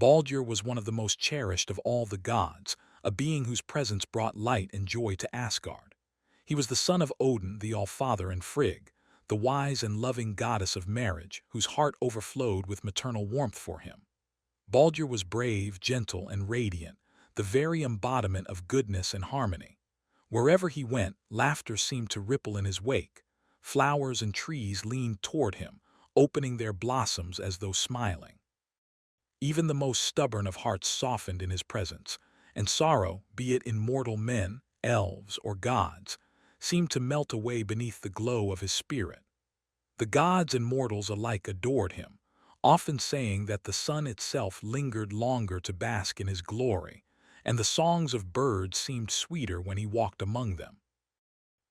Baldur was one of the most cherished of all the gods, a being whose presence brought light and joy to Asgard. He was the son of Odin, the All-Father, and Frigg, the wise and loving goddess of marriage, whose heart overflowed with maternal warmth for him. Baldur was brave, gentle, and radiant, the very embodiment of goodness and harmony. Wherever he went, laughter seemed to ripple in his wake. Flowers and trees leaned toward him, opening their blossoms as though smiling. Even the most stubborn of hearts softened in his presence, and sorrow, be it in mortal men, elves, or gods, seemed to melt away beneath the glow of his spirit. The gods and mortals alike adored him, often saying that the sun itself lingered longer to bask in his glory, and the songs of birds seemed sweeter when he walked among them.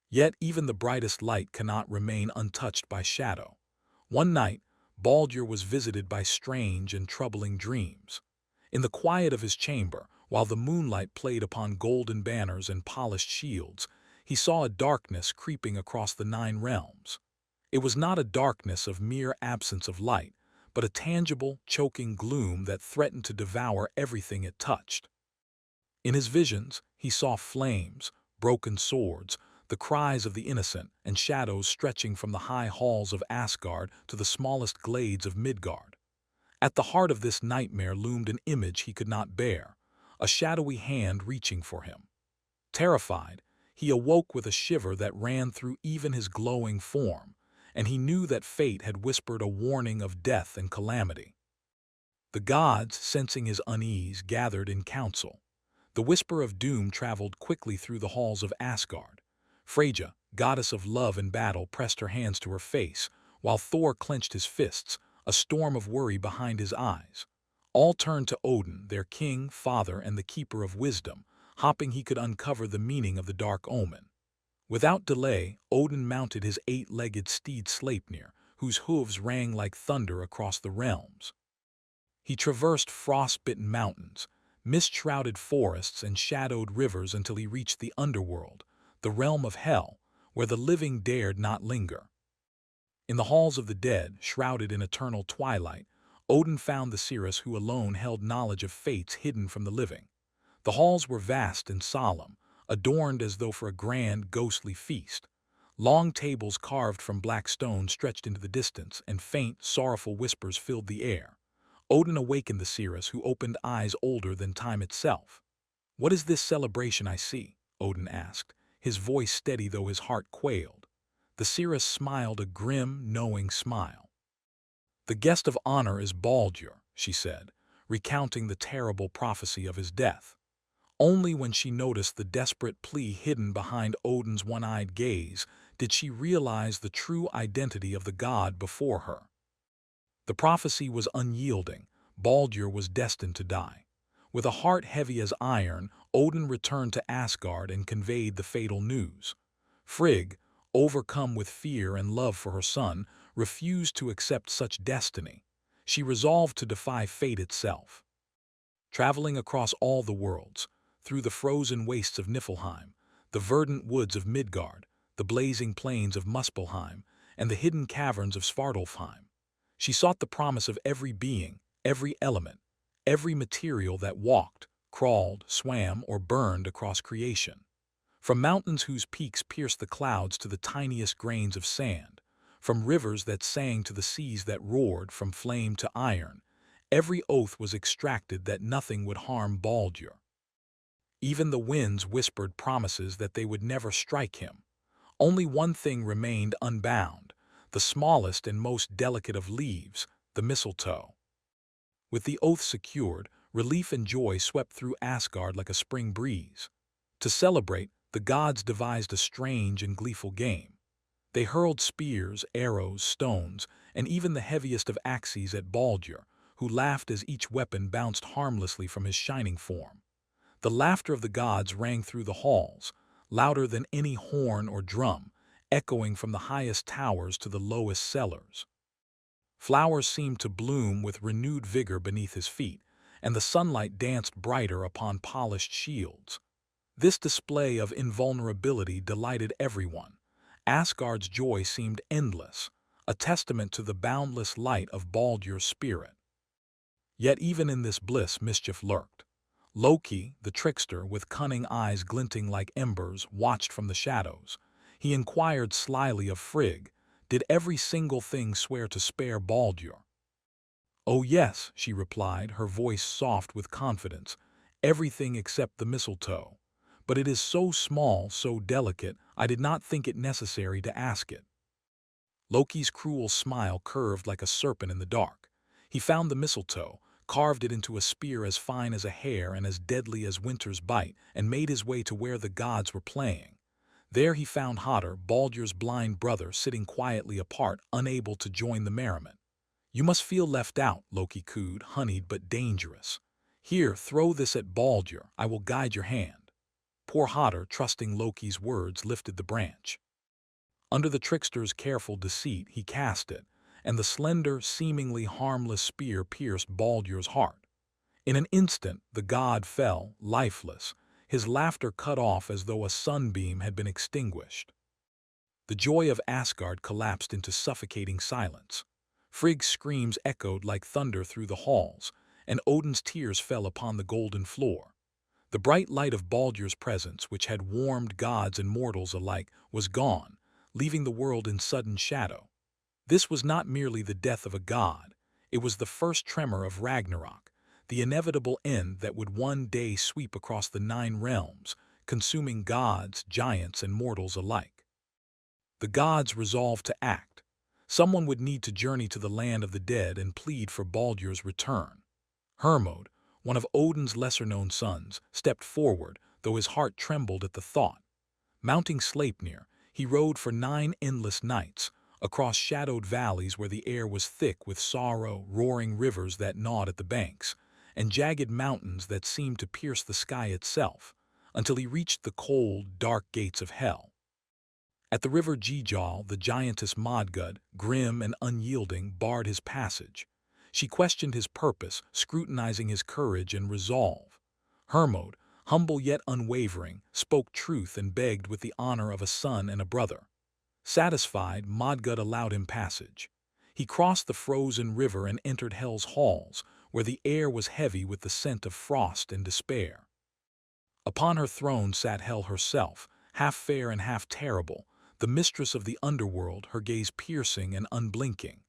Yet even the brightest light cannot remain untouched by shadow. One night, Baldur was visited by strange and troubling dreams. In the quiet of his chamber, while the moonlight played upon golden banners and polished shields, he saw a darkness creeping across the 9 realms. It was not a darkness of mere absence of light, but a tangible, choking gloom that threatened to devour everything it touched. In his visions, he saw flames, broken swords, the cries of the innocent, and shadows stretching from the high halls of Asgard to the smallest glades of Midgard. At the heart of this nightmare loomed an image he could not bear, a shadowy hand reaching for him. Terrified, he awoke with a shiver that ran through even his glowing form, and he knew that fate had whispered a warning of death and calamity. The gods, sensing his unease, gathered in council. The whisper of doom traveled quickly through the halls of Asgard. Freyja, goddess of love and battle, pressed her hands to her face, while Thor clenched his fists, a storm of worry behind his eyes. All turned to Odin, their king, father, and the keeper of wisdom, hoping he could uncover the meaning of the dark omen. Without delay, Odin mounted his 8-legged steed Sleipnir, whose hooves rang like thunder across the realms. He traversed frost-bitten mountains, mist-shrouded forests, and shadowed rivers until he reached the underworld, the realm of hell, where the living dared not linger. In the halls of the dead, shrouded in eternal twilight, Odin found the seeress who alone held knowledge of fates hidden from the living. The halls were vast and solemn, adorned as though for a grand, ghostly feast. Long tables carved from black stone stretched into the distance, and faint, sorrowful whispers filled the air. Odin awakened the seeress, who opened eyes older than time itself. "What is this celebration I see?" Odin asked, his voice steady though his heart quailed. The seeress smiled a grim, knowing smile. "The guest of honor is Baldur," she said, recounting the terrible prophecy of his death. Only when she noticed the desperate plea hidden behind Odin's one-eyed gaze did she realize the true identity of the god before her. The prophecy was unyielding. Baldur was destined to die. With a heart heavy as iron, Odin returned to Asgard and conveyed the fatal news. Frigg, overcome with fear and love for her son, refused to accept such destiny. She resolved to defy fate itself. Traveling across all the worlds, through the frozen wastes of Niflheim, the verdant woods of Midgard, the blazing plains of Muspelheim, and the hidden caverns of Svartalfheim, she sought the promise of every being, every element, every material that walked, crawled, swam, or burned across creation. From mountains whose peaks pierced the clouds to the tiniest grains of sand, from rivers that sang to the seas that roared, from flame to iron, every oath was extracted that nothing would harm Baldur. Even the winds whispered promises that they would never strike him. Only one thing remained unbound, the smallest and most delicate of leaves, the mistletoe. With the oath secured, relief and joy swept through Asgard like a spring breeze. To celebrate, the gods devised a strange and gleeful game. They hurled spears, arrows, stones, and even the heaviest of axes at Baldur, who laughed as each weapon bounced harmlessly from his shining form. The laughter of the gods rang through the halls, louder than any horn or drum, echoing from the highest towers to the lowest cellars. Flowers seemed to bloom with renewed vigor beneath his feet, and the sunlight danced brighter upon polished shields. This display of invulnerability delighted everyone. Asgard's joy seemed endless, a testament to the boundless light of Baldur's spirit. Yet even in this bliss mischief lurked. Loki, the trickster, with cunning eyes glinting like embers, watched from the shadows. He inquired slyly of Frigg, "Did every single thing swear to spare Baldur?" "Oh yes," she replied, her voice soft with confidence, "everything except the mistletoe. But it is so small, so delicate, I did not think it necessary to ask it." Loki's cruel smile curved like a serpent in the dark. He found the mistletoe, carved it into a spear as fine as a hair and as deadly as winter's bite, and made his way to where the gods were playing. There he found Hotter, Baldur's blind brother, sitting quietly apart, unable to join the merriment. "You must feel left out," Loki cooed, honeyed but dangerous. "Here, throw this at Baldur, I will guide your hand." Poor Hotter, trusting Loki's words, lifted the branch. Under the trickster's careful deceit, he cast it, and the slender, seemingly harmless spear pierced Baldur's heart. In an instant, the god fell, lifeless, his laughter cut off as though a sunbeam had been extinguished. The joy of Asgard collapsed into suffocating silence. Frigg's screams echoed like thunder through the halls, and Odin's tears fell upon the golden floor. The bright light of Baldur's presence, which had warmed gods and mortals alike, was gone, leaving the world in sudden shadow. This was not merely the death of a god, it was the first tremor of Ragnarok, the inevitable end that would one day sweep across the 9 realms, consuming gods, giants, and mortals alike. The gods resolved to act. Someone would need to journey to the land of the dead and plead for Baldur's return. Hermod, one of Odin's lesser-known sons, stepped forward, though his heart trembled at the thought. Mounting Sleipnir, he rode for 9 endless nights, across shadowed valleys where the air was thick with sorrow, roaring rivers that gnawed at the banks, and jagged mountains that seemed to pierce the sky itself, until he reached the cold, dark gates of hell. At the river Jejal, the giantess Modgud, grim and unyielding, barred his passage. She questioned his purpose, scrutinizing his courage and resolve. Hermod, humble yet unwavering, spoke truth and begged with the honor of a son and a brother. Satisfied, Modgud allowed him passage. He crossed the frozen river and entered Hell's halls, where the air was heavy with the scent of frost and despair. Upon her throne sat Hel herself, half fair and half terrible, the mistress of the underworld, her gaze piercing and unblinking.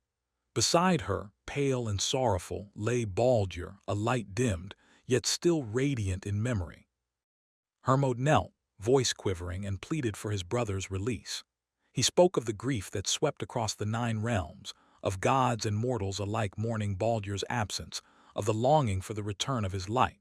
Beside her, pale and sorrowful, lay Baldur, a light dimmed, yet still radiant in memory. Hermod knelt, voice quivering, and pleaded for his brother's release. He spoke of the grief that swept across the 9 realms, of gods and mortals alike mourning Baldur's absence, of the longing for the return of his light.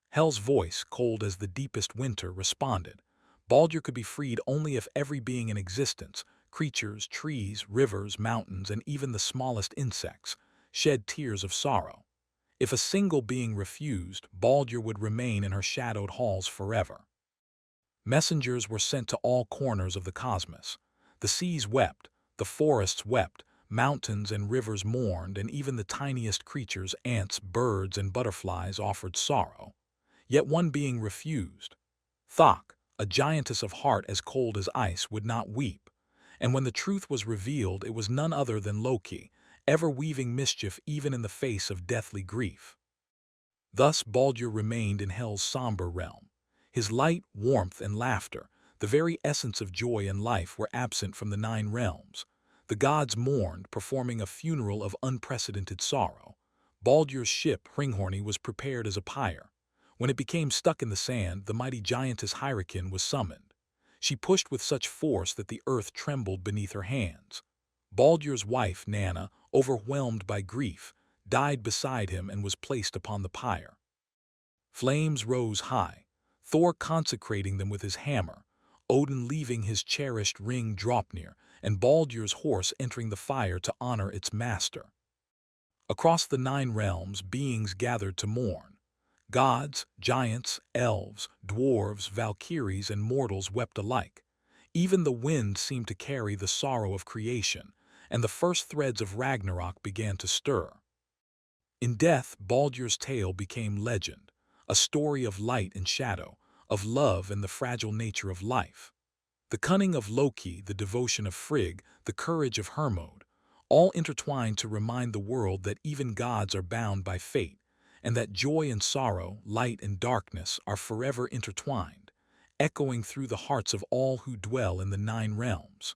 Hel's voice, cold as the deepest winter, responded. Baldur could be freed only if every being in existence, creatures, trees, rivers, mountains, and even the smallest insects, shed tears of sorrow. If a single being refused, Baldur would remain in her shadowed halls forever. Messengers were sent to all corners of the cosmos. The seas wept, the forests wept, mountains and rivers mourned, and even the tiniest creatures, ants, birds, and butterflies, offered sorrow. Yet one being refused. Thok, a giantess of heart as cold as ice, would not weep. And when the truth was revealed, it was none other than Loki, ever weaving mischief even in the face of deathly grief. Thus Baldur remained in Hel's somber realm. His light, warmth, and laughter, the very essence of joy and life, were absent from the 9 realms. The gods mourned, performing a funeral of unprecedented sorrow. Baldur's ship, Hringhorni, was prepared as a pyre. When it became stuck in the sand, the mighty giantess Hyrrockin was summoned. She pushed with such force that the earth trembled beneath her hands. Baldur's wife, Nanna, overwhelmed by grief, died beside him and was placed upon the pyre. Flames rose high, Thor consecrating them with his hammer, Odin leaving his cherished ring Draupnir, and Baldur's horse entering the fire to honor its master. Across the 9 realms, beings gathered to mourn. Gods, giants, elves, dwarves, valkyries, and mortals wept alike. Even the wind seemed to carry the sorrow of creation, and the first threads of Ragnarok began to stir. In death, Baldur's tale became legend, a story of light and shadow, of love and the fragile nature of life. The cunning of Loki, the devotion of Frigg, the courage of Hermod, all intertwined to remind the world that even gods are bound by fate, and that joy and sorrow, light and darkness are forever intertwined, echoing through the hearts of all who dwell in the nine realms.